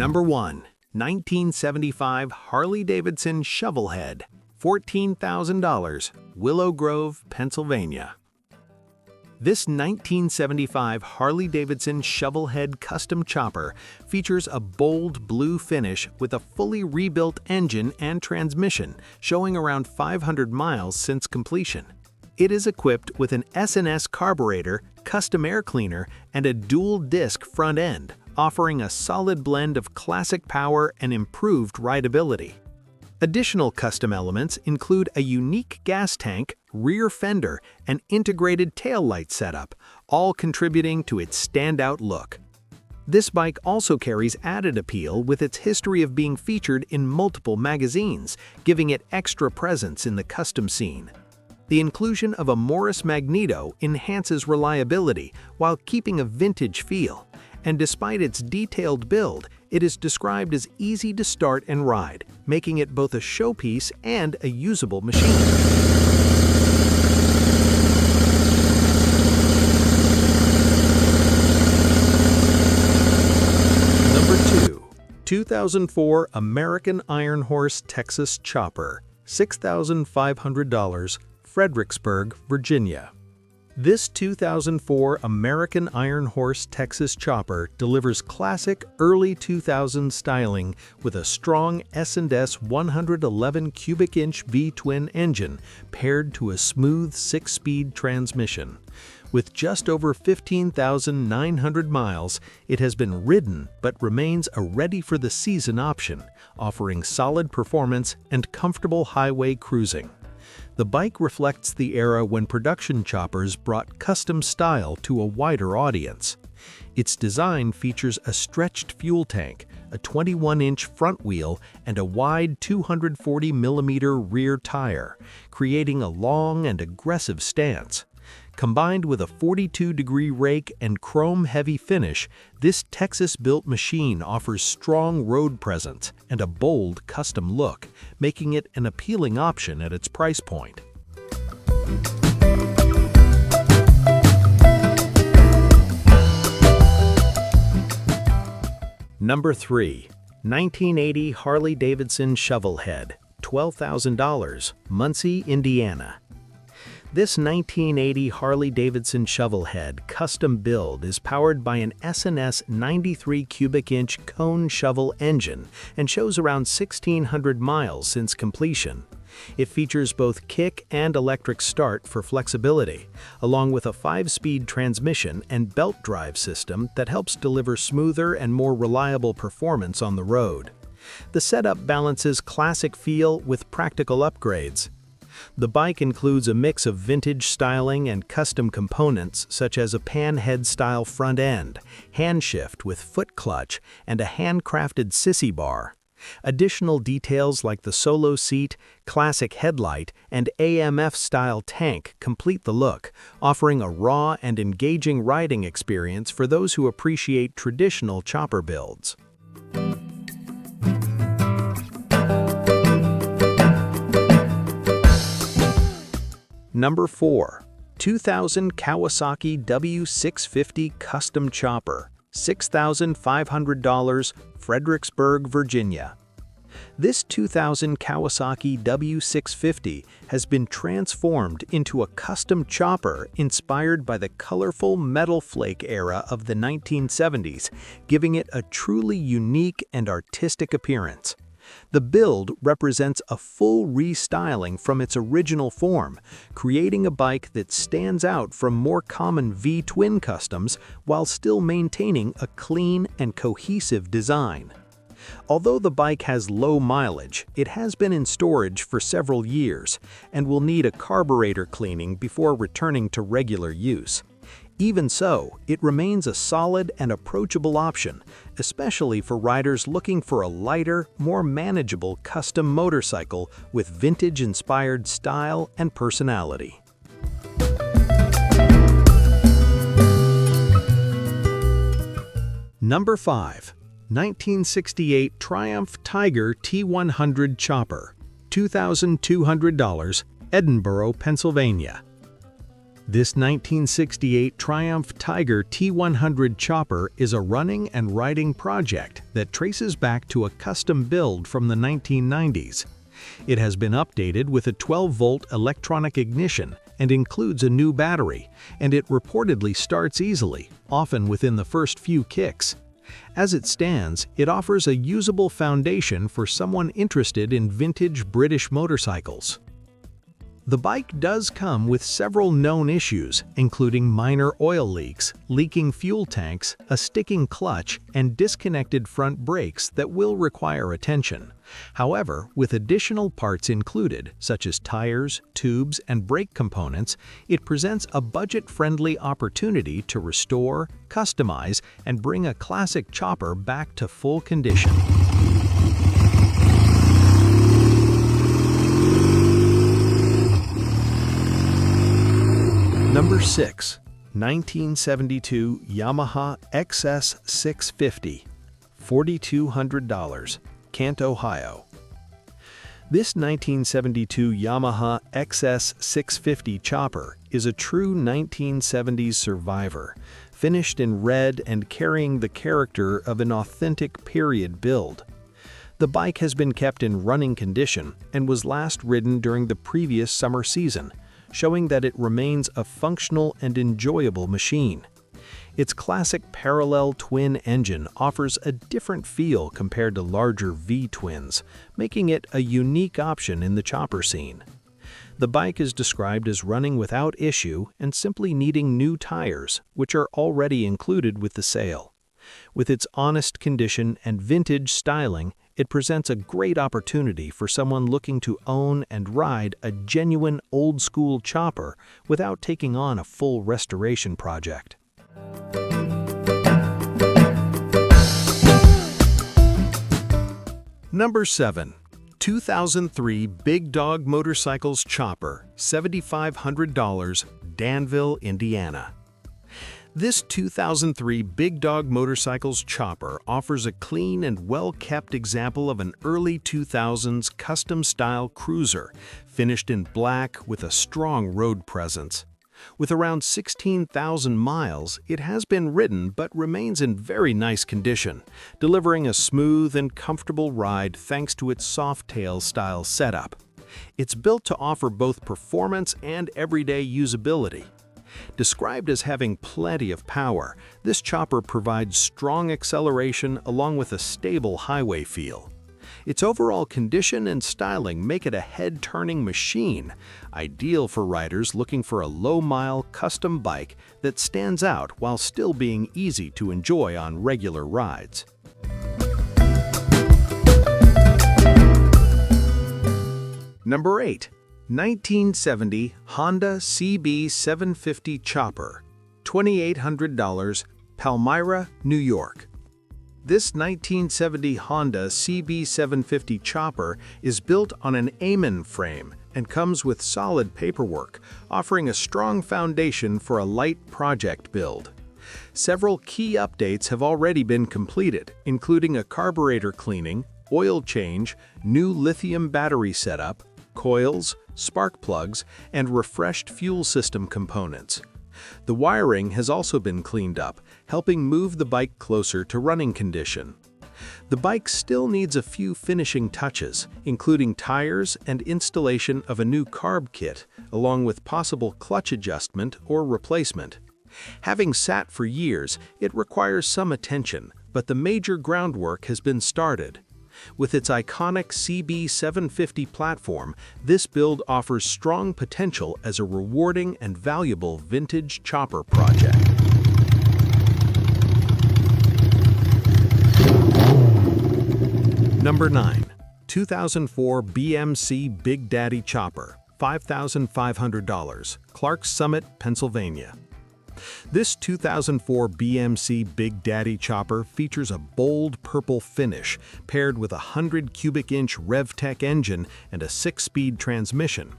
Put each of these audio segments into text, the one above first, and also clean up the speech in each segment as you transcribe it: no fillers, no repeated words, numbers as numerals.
Number 1. 1975 Harley-Davidson Shovelhead, $14,000, Willow Grove, Pennsylvania. This 1975 Harley-Davidson Shovelhead custom chopper features a bold blue finish with a fully rebuilt engine and transmission, showing around 500 miles since completion. It is equipped with an S&S carburetor, custom air cleaner, and a dual-disc front end, offering a solid blend of classic power and improved rideability. Additional custom elements include a unique gas tank, rear fender, and integrated taillight setup, all contributing to its standout look. This bike also carries added appeal with its history of being featured in multiple magazines, giving it extra presence in the custom scene. The inclusion of a Morris magneto enhances reliability while keeping a vintage feel, and despite its detailed build, it is described as easy to start and ride, making it both a showpiece and a usable machine. Number 2. 2004 American IronHorse Texas Chopper, $6,500, Fredericksburg, Virginia. This 2004 American IronHorse Texas Chopper delivers classic early 2000s styling with a strong S&S 111 cubic inch V-twin engine paired to a smooth 6-speed transmission. With just over 15,900 miles, it has been ridden but remains a ready-for-the-season option, offering solid performance and comfortable highway cruising. The bike reflects the era when production choppers brought custom style to a wider audience. Its design features a stretched fuel tank, a 21-inch front wheel, and a wide 240mm rear tire, creating a long and aggressive stance. Combined with a 42-degree rake and chrome-heavy finish, this Texas-built machine offers strong road presence and a bold custom look, making it an appealing option at its price point. Number 3. 1980 Harley-Davidson Shovelhead, $12,000, Muncie, Indiana. This 1980 Harley-Davidson Shovelhead custom build is powered by an S&S 93 cubic inch cone shovel engine and shows around 1,600 miles since completion. It features both kick and electric start for flexibility, along with a 5-speed transmission and belt drive system that helps deliver smoother and more reliable performance on the road. The setup balances classic feel with practical upgrades. The bike includes a mix of vintage styling and custom components such as a panhead-style front end, handshift with foot clutch, and a handcrafted sissy bar. Additional details like the solo seat, classic headlight, and AMF-style tank complete the look, offering a raw and engaging riding experience for those who appreciate traditional chopper builds. Number 4. 2000 Kawasaki W650 Custom Chopper, $6,500, Fredericksburg, Virginia. This 2000 Kawasaki W650 has been transformed into a custom chopper inspired by the colorful metal flake era of the 1970s, giving it a truly unique and artistic appearance. The build represents a full restyling from its original form, creating a bike that stands out from more common V-twin customs while still maintaining a clean and cohesive design. Although the bike has low mileage, it has been in storage for several years and will need a carburetor cleaning before returning to regular use. Even so, it remains a solid and approachable option, especially for riders looking for a lighter, more manageable custom motorcycle with vintage-inspired style and personality. Number 5. 1968 Triumph Tiger T100 Chopper, $2,200, Edinburgh, Pennsylvania. This 1968 Triumph Tiger T100 chopper is a running and riding project that traces back to a custom build from the 1990s. It has been updated with a 12-volt electronic ignition and includes a new battery, and it reportedly starts easily, often within the first few kicks. As it stands, it offers a usable foundation for someone interested in vintage British motorcycles. The bike does come with several known issues, including minor oil leaks, leaking fuel tanks, a sticking clutch, and disconnected front brakes that will require attention. However, with additional parts included, such as tires, tubes, and brake components, it presents a budget-friendly opportunity to restore, customize, and bring a classic chopper back to full condition. Number 6. 1972 Yamaha XS650, $4,200, Kent, Ohio. This 1972 Yamaha XS650 chopper is a true 1970s survivor, finished in red and carrying the character of an authentic period build. The bike has been kept in running condition and was last ridden during the previous summer season, showing that it remains a functional and enjoyable machine. Its classic parallel twin engine offers a different feel compared to larger V-twins, making it a unique option in the chopper scene. The bike is described as running without issue and simply needing new tires, which are already included with the sale. With its honest condition and vintage styling, it presents a great opportunity for someone looking to own and ride a genuine old-school chopper without taking on a full restoration project. Number 7. 2003 Big Dog Motorcycles Chopper, $7,500, Danville, Indiana. This 2003 Big Dog Motorcycles Chopper offers a clean and well-kept example of an early 2000s custom-style cruiser, finished in black with a strong road presence. With around 16,000 miles, it has been ridden but remains in very nice condition, delivering a smooth and comfortable ride thanks to its soft-tail-style setup. It's built to offer both performance and everyday usability. Described as having plenty of power, this chopper provides strong acceleration along with a stable highway feel. Its overall condition and styling make it a head-turning machine, ideal for riders looking for a low-mile custom bike that stands out while still being easy to enjoy on regular rides. Number 8. 1970 Honda CB750 Chopper, $2,800, Palmyra, New York. This 1970 Honda CB750 Chopper is built on an Amon frame and comes with solid paperwork, offering a strong foundation for a light project build. Several key updates have already been completed, including a carburetor cleaning, oil change, new lithium battery setup, coils, spark plugs, and refreshed fuel system components. The wiring has also been cleaned up, helping move the bike closer to running condition. The bike still needs a few finishing touches, including tires and installation of a new carb kit, along with possible clutch adjustment or replacement. Having sat for years, it requires some attention, but the major groundwork has been started. With its iconic CB750 platform, this build offers strong potential as a rewarding and valuable vintage chopper project. Number 9. 2004 BMC Big Daddy Chopper, $5,500, Clarks Summit, Pennsylvania. This 2004 BMC Big Daddy chopper features a bold purple finish paired with a 100 cubic inch RevTech engine and a 6-speed transmission.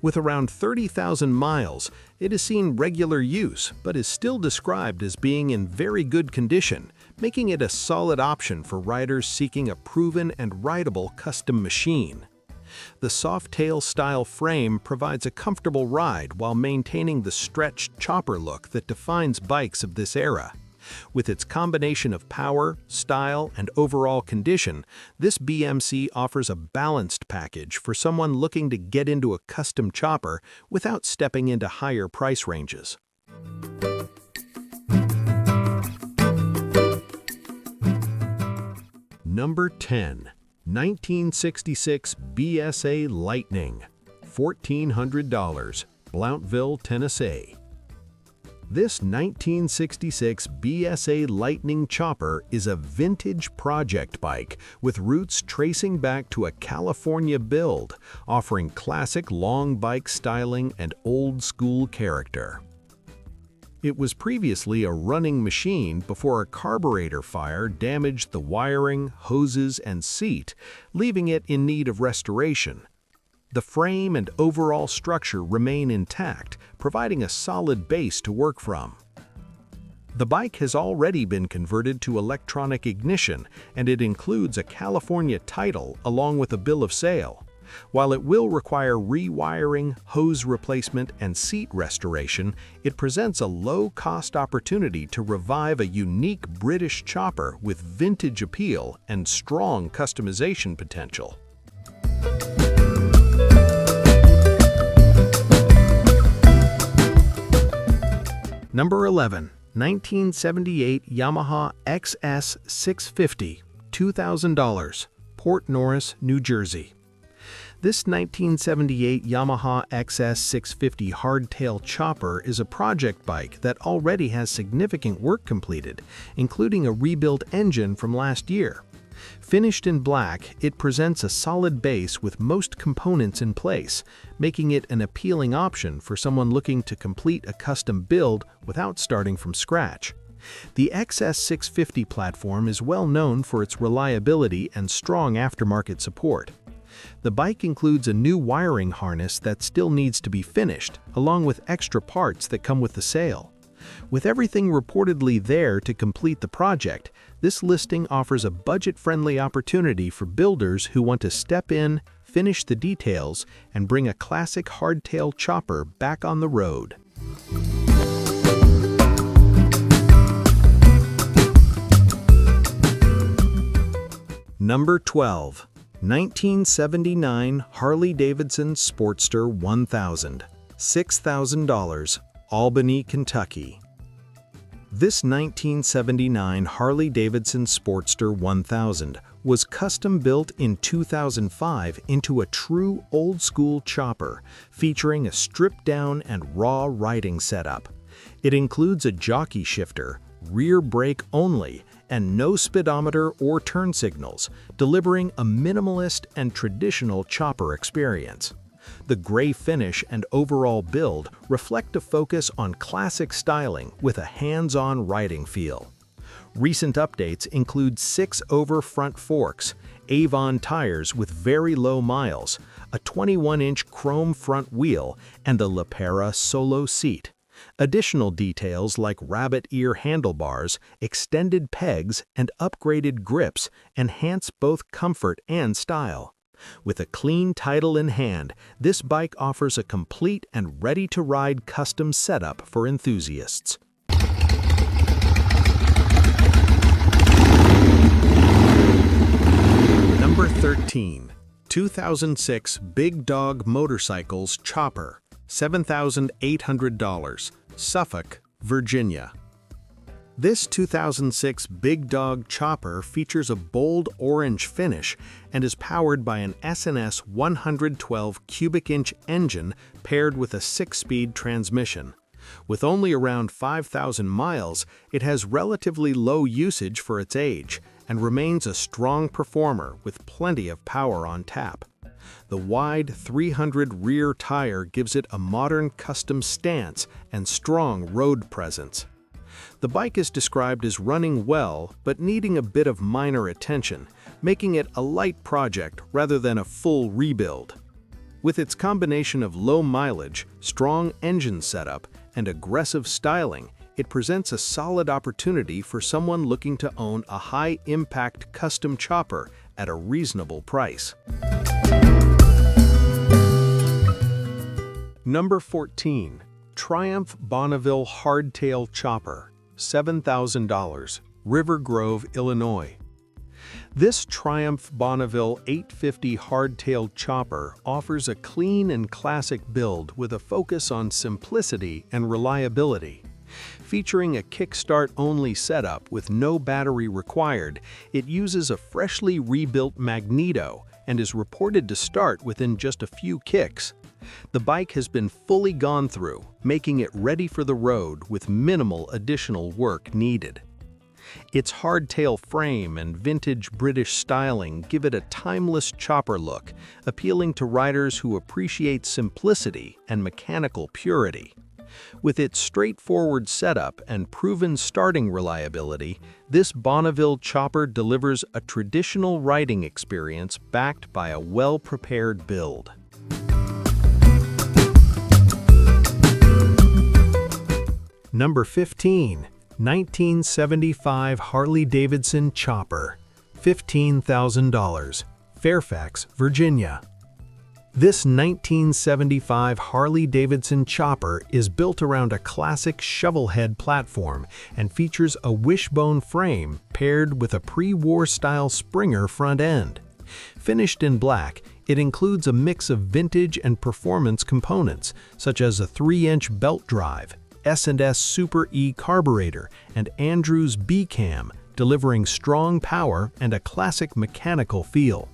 With around 30,000 miles, it has seen regular use but is still described as being in very good condition, making it a solid option for riders seeking a proven and rideable custom machine. The soft-tail-style frame provides a comfortable ride while maintaining the stretched chopper look that defines bikes of this era. With its combination of power, style, and overall condition, this BMC offers a balanced package for someone looking to get into a custom chopper without stepping into higher price ranges. Number 10. 1966 BSA Lightning, $1,400, Blounteville, Tennessee. This 1966 BSA Lightning chopper is a vintage project bike with roots tracing back to a California build, offering classic long bike styling and old-school character. It was previously a running machine before a carburetor fire damaged the wiring, hoses, and seat, leaving it in need of restoration. The frame and overall structure remain intact, providing a solid base to work from. The bike has already been converted to electronic ignition, and it includes a California title along with a bill of sale. While it will require rewiring, hose replacement, and seat restoration, it presents a low-cost opportunity to revive a unique British chopper with vintage appeal and strong customization potential. Number 11. 1978 Yamaha XS650, $2,000, Port Norris, New Jersey. This 1978 Yamaha XS650 hardtail chopper is a project bike that already has significant work completed, including a rebuilt engine from last year. Finished in black, it presents a solid base with most components in place, making it an appealing option for someone looking to complete a custom build without starting from scratch. The XS650 platform is well known for its reliability and strong aftermarket support. The bike includes a new wiring harness that still needs to be finished, along with extra parts that come with the sale. With everything reportedly there to complete the project, this listing offers a budget-friendly opportunity for builders who want to step in, finish the details, and bring a classic hardtail chopper back on the road. Number 12. 1979 Harley-Davidson Sportster 1000, $6,000, Albany, Kentucky. This 1979 Harley-Davidson Sportster 1000 was custom-built in 2005 into a true old-school chopper, featuring a stripped-down and raw riding setup. It includes a jockey shifter, rear brake only, and no speedometer or turn signals, delivering a minimalist and traditional chopper experience. The gray finish and overall build reflect a focus on classic styling with a hands-on riding feel. Recent updates include 6-over front forks, Avon tires with very low miles, a 21-inch chrome front wheel, and the Lepera Solo seat. Additional details like rabbit ear handlebars, extended pegs, and upgraded grips enhance both comfort and style. With a clean title in hand, this bike offers a complete and ready-to-ride custom setup for enthusiasts. Number 13. 2006 Big Dog Motorcycles Chopper, $7,800, Suffolk, Virginia. This 2006 Big Dog Chopper features a bold orange finish and is powered by an S&S 112 cubic inch engine paired with a 6-speed transmission. With only around 5,000 miles, it has relatively low usage for its age and remains a strong performer with plenty of power on tap. The wide 300 rear tire gives it a modern custom stance and strong road presence. The bike is described as running well but needing a bit of minor attention, making it a light project rather than a full rebuild. With its combination of low mileage, strong engine setup, and aggressive styling, it presents a solid opportunity for someone looking to own a high-impact custom chopper at a reasonable price. Number 14. Triumph Bonneville Hardtail Chopper, $7,000, River Grove, Illinois. This Triumph Bonneville 850 hardtail chopper offers a clean and classic build with a focus on simplicity and reliability. Featuring a kickstart-only setup with no battery required, it uses a freshly rebuilt magneto and is reported to start within just a few kicks. The bike has been fully gone through, making it ready for the road with minimal additional work needed. Its hardtail frame and vintage British styling give it a timeless chopper look, appealing to riders who appreciate simplicity and mechanical purity. With its straightforward setup and proven starting reliability, this Bonneville chopper delivers a traditional riding experience backed by a well-prepared build. Number 15. 1975 Harley-Davidson Chopper, $15,000, Fairfax, Virginia. This 1975 Harley-Davidson Chopper is built around a classic shovelhead platform and features a wishbone frame paired with a pre-war style Springer front end. Finished in black, it includes a mix of vintage and performance components, such as a 3-inch belt drive, S&S Super E carburetor, and Andrews B-Cam, delivering strong power and a classic mechanical feel.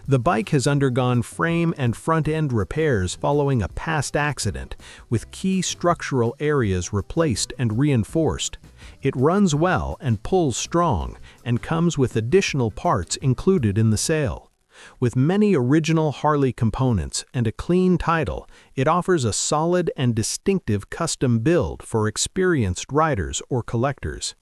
The bike has undergone frame and front-end repairs following a past accident, with key structural areas replaced and reinforced. It runs well and pulls strong, and comes with additional parts included in the sale. With many original Harley components and a clean title, it offers a solid and distinctive custom build for experienced riders or collectors.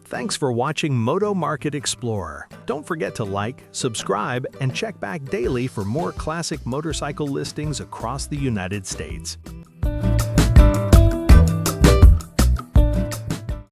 Thanks for watching Moto Market Explorer. Don't forget to like, subscribe, and check back daily for more classic motorcycle listings across the United States.